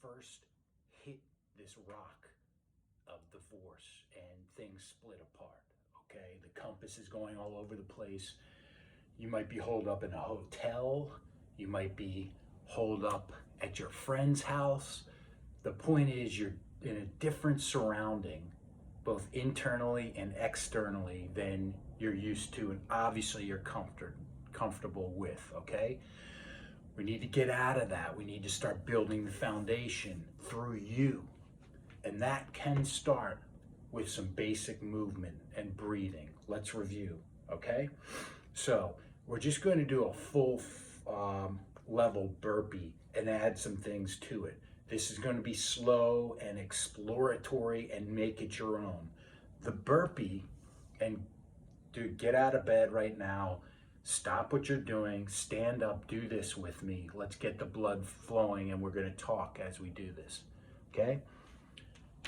first hit this rock of divorce and things split apart, okay? The compass is going all over the place. You might be holed up in a hotel. You might be holed up at your friend's house. The point is you're in a different surrounding, both internally and externally, than you're used to, and obviously you're comfortable with, okay? We need to get out of that. We need to start building the foundation through you. And that can start with some basic movement and breathing. Let's review, okay? So we're just going to do a full level burpee and add some things to it. This is going to be slow and exploratory and make it your own. The burpee, and dude, get out of bed right now. Stop what you're doing, stand up, do this with me. Let's get the blood flowing, and we're going to talk as we do this, okay?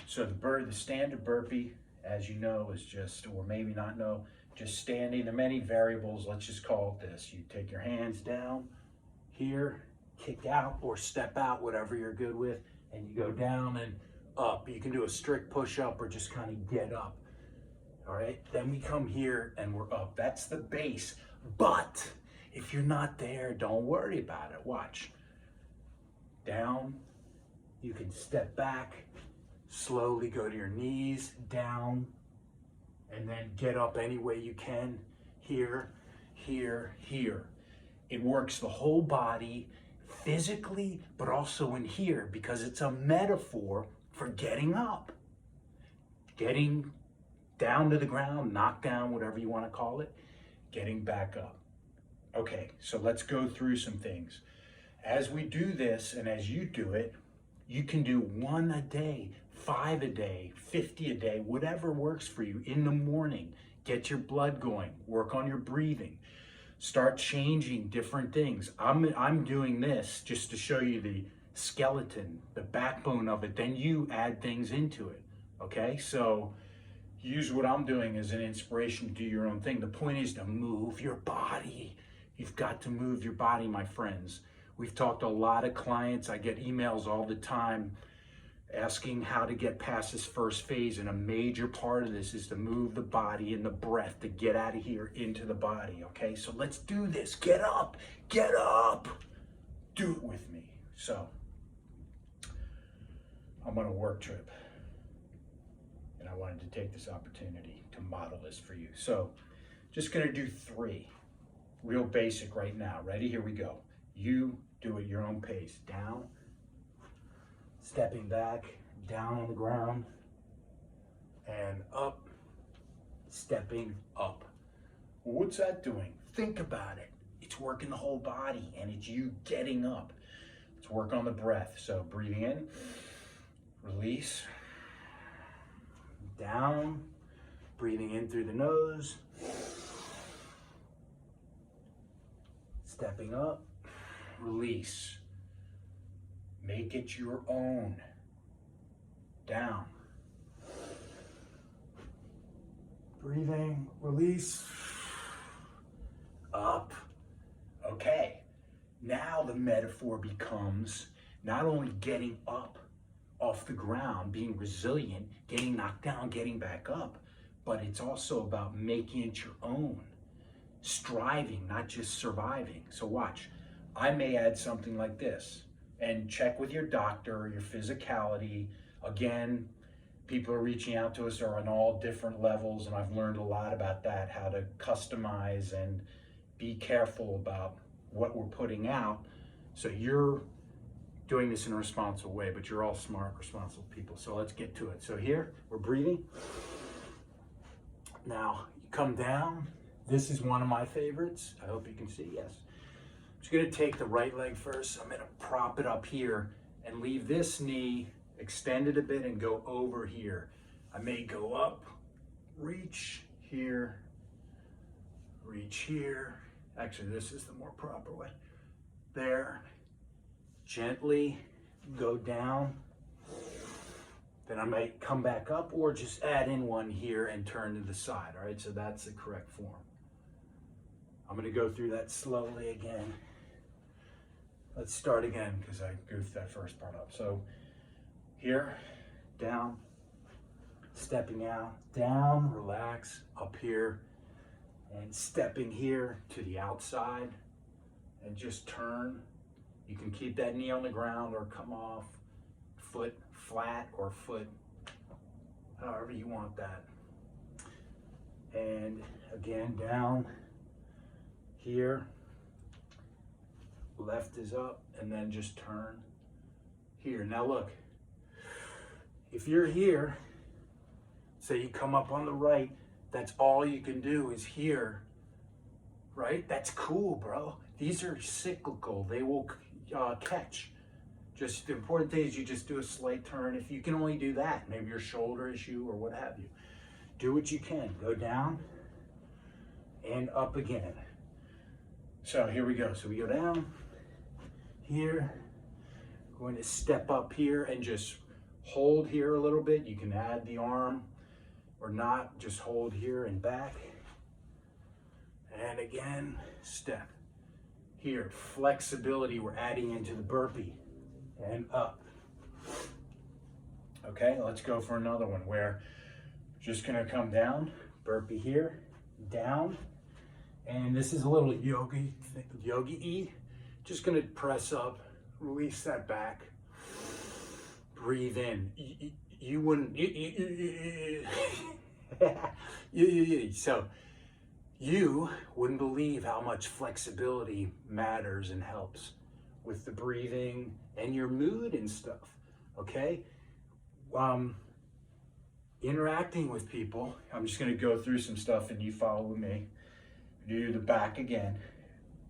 So the standard burpee, as you know, is just, or maybe not know, just standing. There are many variables. Let's just call it this. You take your hands down here, kick out or step out, whatever you're good with, and you go down and up. You can do a strict push-up or just kind of get up. All right, then we come here and we're up. That's the base. But if you're not there, don't worry about it. Watch. Down. You can step back, slowly go to your knees, down, and then get up any way you can. Here, here, here. It works the whole body physically, but also in here, because it's a metaphor for getting up. Getting down to the ground, knocked down, whatever you want to call it, getting back up. Okay, so let's go through some things. As we do this, and as you do it, you can do 1 a day, 5 a day, 50 a day, whatever works for you in the morning. Get your blood going, work on your breathing, start changing different things. I'm doing this just to show you the skeleton, the backbone of it, then you add things into it, okay? So use what I'm doing as an inspiration to do your own thing. The point is to move your body. You've got to move your body, my friends. We've talked to a lot of clients. I get emails all the time asking how to get past this first phase, and a major part of this is to move the body and the breath to get out of here into the body, okay? So let's do this. Get up, get up. Do it with me. So I'm on a work trip, and I wanted to take this opportunity to model this for you. So just gonna do 3, real basic right now. Ready? Here we go. You do it your own pace. Down, stepping back, down on the ground, and up, stepping up. Well, what's that doing? Think about it. It's working the whole body, and it's you getting up. Let's work on the breath. So breathing in, release, down, breathing in through the nose, stepping up, release. Make it your own. Down. Breathing, release, up. Okay, now the metaphor becomes not only getting up off the ground, being resilient, getting knocked down, getting back up, but it's also about making it your own. Striving, not just surviving. So watch, I may add something like this, and check with your doctor or your physicality. Again, people are reaching out to us are on all different levels, and I've learned a lot about that, how to customize and be careful about what we're putting out. So you're doing this in a responsible way, but you're all smart, responsible people. So let's get to it. So here, we're breathing. Now, you come down. This is one of my favorites. I hope you can see, yes. I'm just gonna take the right leg first. I'm gonna prop it up here and leave this knee extended a bit and go over here. I may go up, reach here, reach here. Actually, this is the more proper way. There, gently go down. Then I might come back up or just add in one here and turn to the side, all right? So that's the correct form. I'm gonna go through that slowly again. Let's start again because I goofed that first part up. So Here, down, stepping out, down, relax, up here, and stepping here to the outside, and just turn. You can keep that knee on the ground or come off, foot flat or foot, however you want that. And again, down here, left is up, and then just turn here. Now look, if you're here, say you come up on the right, that's all you can do is here, right? That's cool, bro. These are cyclical. They will catch. Just the important thing is you just do a slight turn. If you can only do that, maybe your shoulder issue or what have you, do what you can. Go down and up again. So here we go. So we go down here, going to step up here and just hold here a little bit. You can add the arm or not, just hold here and back. And again, step. Here, flexibility, we're adding into the burpee. And up. Okay, let's go for another one where just gonna come burpee here, down. And this is a little yogi-y. Just gonna press up, release that back, breathe in. You wouldn't, so you wouldn't believe how much flexibility matters and helps with the breathing and your mood and stuff, okay? Interacting with people, I'm just gonna go through some stuff and you follow me. Do the back again.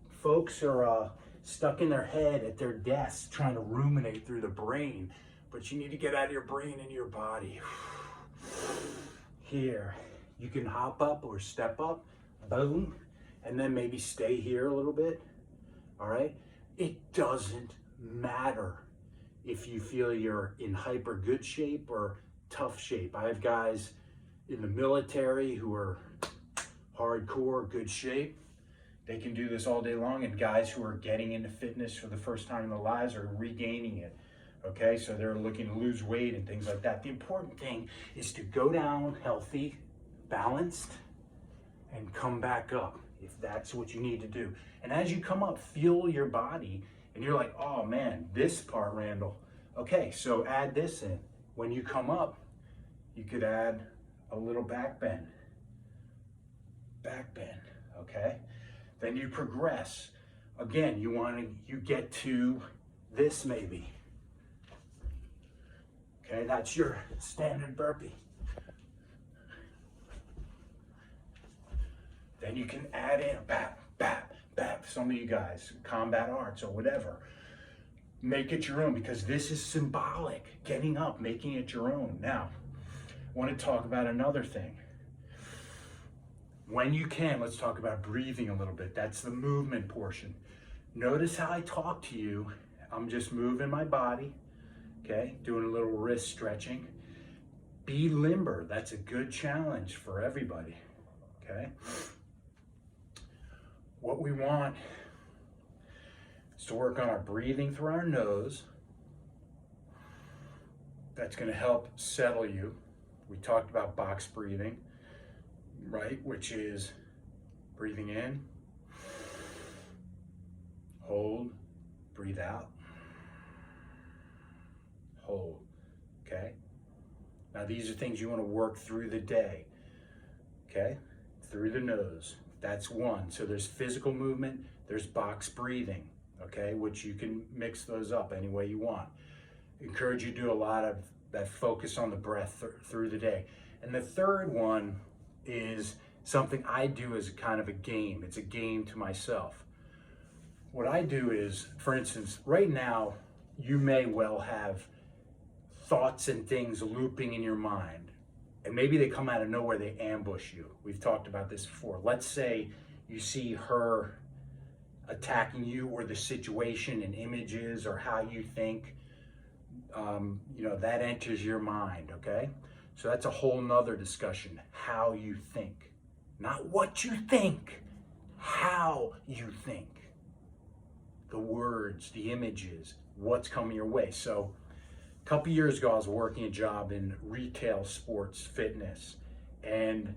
Folks are stuck in their head at their desks trying to ruminate through the brain, but you need to get out of your brain into your body. Here, you can hop up or step up, boom, and then maybe stay here a little bit, all right? It doesn't matter if you feel you're in hyper good shape or tough shape. I have guys in the military who are hardcore good shape. They can do this all day long, and guys who are getting into fitness for the first time in their lives are regaining it. Okay, so they're looking to lose weight and things like that. The important thing is to go down healthy, balanced, and come back up if that's what you need to do. And as you come up, feel your body, and you're like, oh man, this part, Randall. Okay, so add this in. When you come up, you could add a little back bend, okay? Then you progress. Again, you get to this maybe. Okay, that's your standard burpee. Then you can add in a bap, bap, bap. Some of you guys, combat arts or whatever, make it your own, because this is symbolic. Getting up, making it your own. Now, I want to talk about another thing. When you can, let's talk about breathing a little bit. That's the movement portion. Notice how I talk to you. I'm just moving my body, okay? Doing a little wrist stretching. Be limber. That's a good challenge for everybody, okay? What we want is to work on our breathing through our nose. That's going to help settle you. We talked about box breathing, right? Which is breathing in, hold, breathe out, hold, okay? Now these are things you want to work through the day, okay? Through the nose, that's one. So there's physical movement, there's box breathing, okay? Which you can mix those up any way you want. Encourage you to do a lot of that focus on the breath through the day. And the third one is something I do as a kind of a game. It's a game to myself. What I do is, for instance, right now, you may well have thoughts and things looping in your mind, and maybe they come out of nowhere, they ambush you. We've talked about this before. Let's say you see her attacking you, or the situation and images or how you think, that enters your mind, okay? So that's a whole nother discussion, how you think. Not what you think, how you think. The words, the images, what's coming your way. So A couple years ago, I was working a job in retail sports fitness, and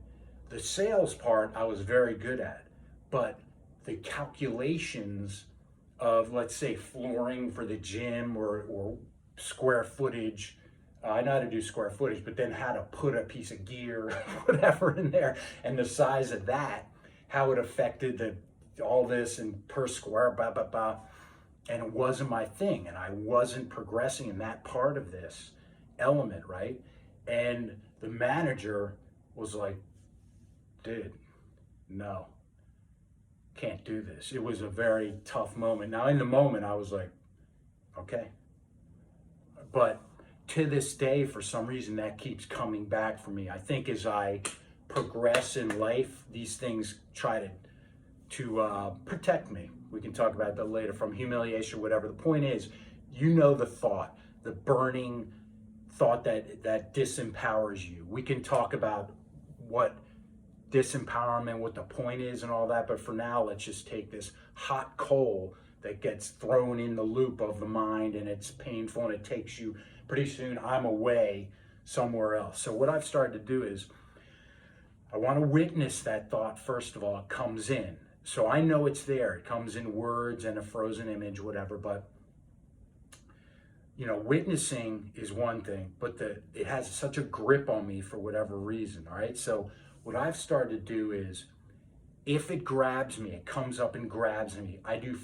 the sales part I was very good at, but the calculations of, let's say, flooring for the gym or square footage. I know how to do square footage, but then how to put a piece of gear, whatever, in there, and the size of that, how it affected all this and per square, blah, blah, blah. And it wasn't my thing, and I wasn't progressing in that part of this element, right? And the manager was like, dude, no, can't do this. It was a very tough moment. Now, in the moment, I was like, okay. But to this day, for some reason, that keeps coming back for me. I think as I progress in life, these things try to protect me. We can talk about that later, from humiliation, whatever. The point is, you know, the thought, the burning thought that disempowers you. We can talk about what disempowerment, what the point is and all that, but for now, let's just take this hot coal that gets thrown in the loop of the mind, and it's painful, and it takes you, pretty soon I'm away somewhere else. So what I've started to do is, I want to witness that thought. First of all, it comes in. So I know it's there. It comes in words and a frozen image, whatever, but you know, witnessing is one thing, but it has such a grip on me for whatever reason, all right? So what I've started to do is, if it grabs me, it comes up and grabs me, I do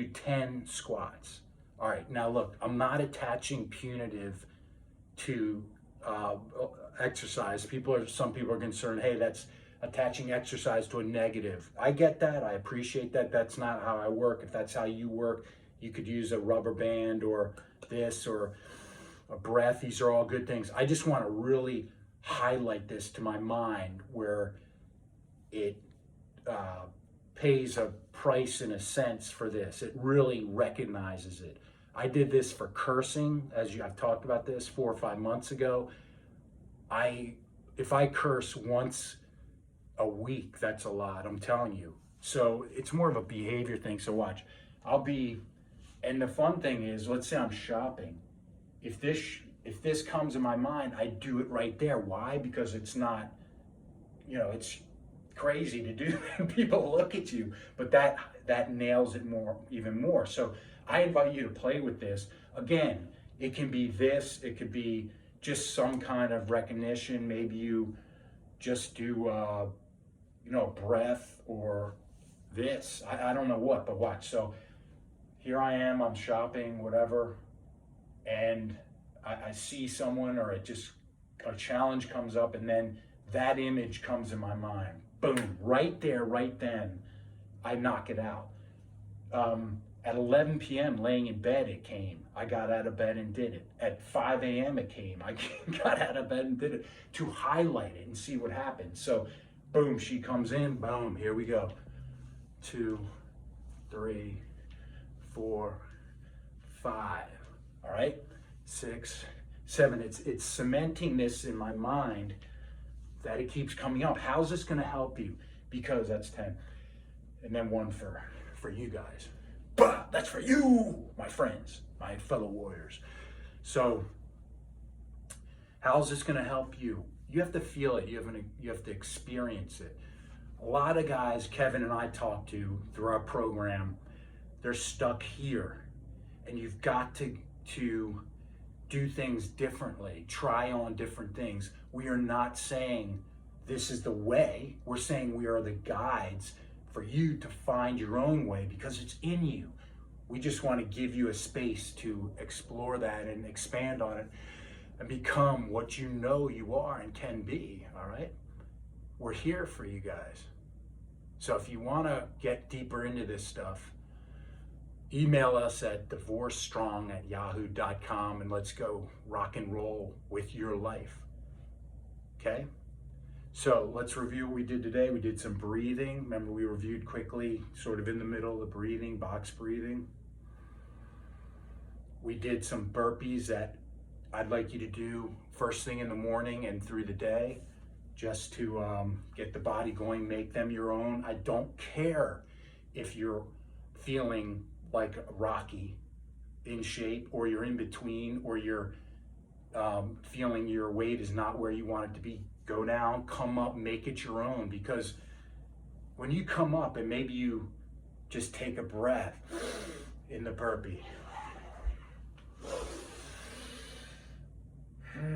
10 squats. All right, now look, I'm not attaching punitive to exercise. Some people are concerned, hey, that's attaching exercise to a negative. I get that, I appreciate that. That's not how I work. If that's how you work, you could use a rubber band or this or a breath. These are all good things. I just want to really highlight this to my mind, where it pays a price in a sense for this. It really recognizes it. I did this for cursing, I've talked about this 4 or 5 months ago. If I curse once a week, that's a lot, I'm telling you. So it's more of a behavior thing. So watch, and the fun thing is, let's say I'm shopping. If this comes in my mind, I do it right there. Why? Because it's not, it's crazy to do. People look at you, but that nails it even more. So I invite you to play with this. Again, it can be this, it could be just some kind of recognition. Maybe you just do, breath or this. I don't know what, but watch. So here I am, I'm shopping, whatever, and I see someone, or a challenge comes up, and then that image comes in my mind. Boom, right there, right then, I knock it out. At 11 p.m., laying in bed, it came. I got out of bed and did it. At 5 a.m., it came. I got out of bed and did it, to highlight it and see what happens. So, boom, she comes in, boom, here we go. 2, 3, 4, 5, all right? 6, 7, it's cementing this in my mind that it keeps coming up. How's this gonna help you? Because that's 10. And then 1 for you guys. Bah, that's for you, my friends, my fellow warriors. So how's this gonna help you? You have to feel it, you have to experience it. A lot of guys Kevin and I talk to through our program, they're stuck here, and you've got to do things differently, try on different things. We are not saying this is the way. We're saying we are the guides for you to find your own way, because it's in you. We just want to give you a space to explore that and expand on it and become what you know you are and can be, all right? We're here for you guys. So if you want to get deeper into this stuff, email us at divorcestrong@yahoo.com, and let's go rock and roll with your life, okay? So let's review what we did today. We did some breathing. Remember, we reviewed quickly, sort of in the middle of the breathing, box breathing. We did some burpees that I'd like you to do first thing in the morning and through the day, just to get the body going, make them your own. I don't care if you're feeling like Rocky, in shape, or you're in between, or you're feeling your weight is not where you want it to be, go down, come up, make it your own. Because when you come up and maybe you just take a breath in the burpee,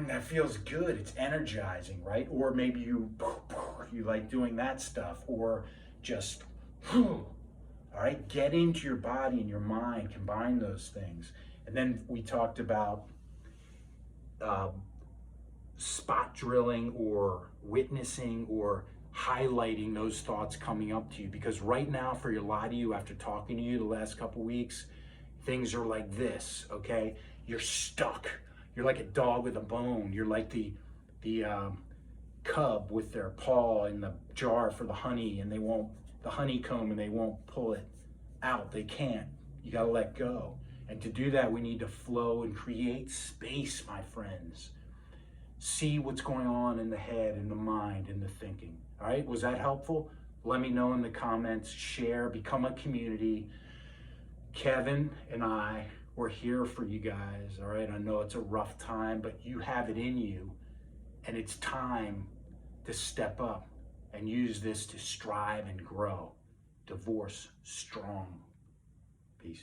that feels good. It's energizing, right? Or maybe you like doing that stuff, or just, all right, get into your body and your mind, combine those things. And then we talked about spot drilling or witnessing or highlighting those thoughts coming up to you. Because right now, for a lot of you, after talking to you the last couple weeks, things are like this, okay? You're stuck. You're like a dog with a bone. You're like the cub with their paw in the jar for the honey, and the honeycomb, and they won't pull it out. They can't. You gotta let go. And to do that, we need to flow and create space, my friends. See what's going on in the head, in the mind, in the thinking. All right, was that helpful? Let me know in the comments, share, become a community. Kevin and I, we're here for you guys, all right? I know it's a rough time, but you have it in you, and it's time to step up and use this to strive and grow. Divorce strong. Peace.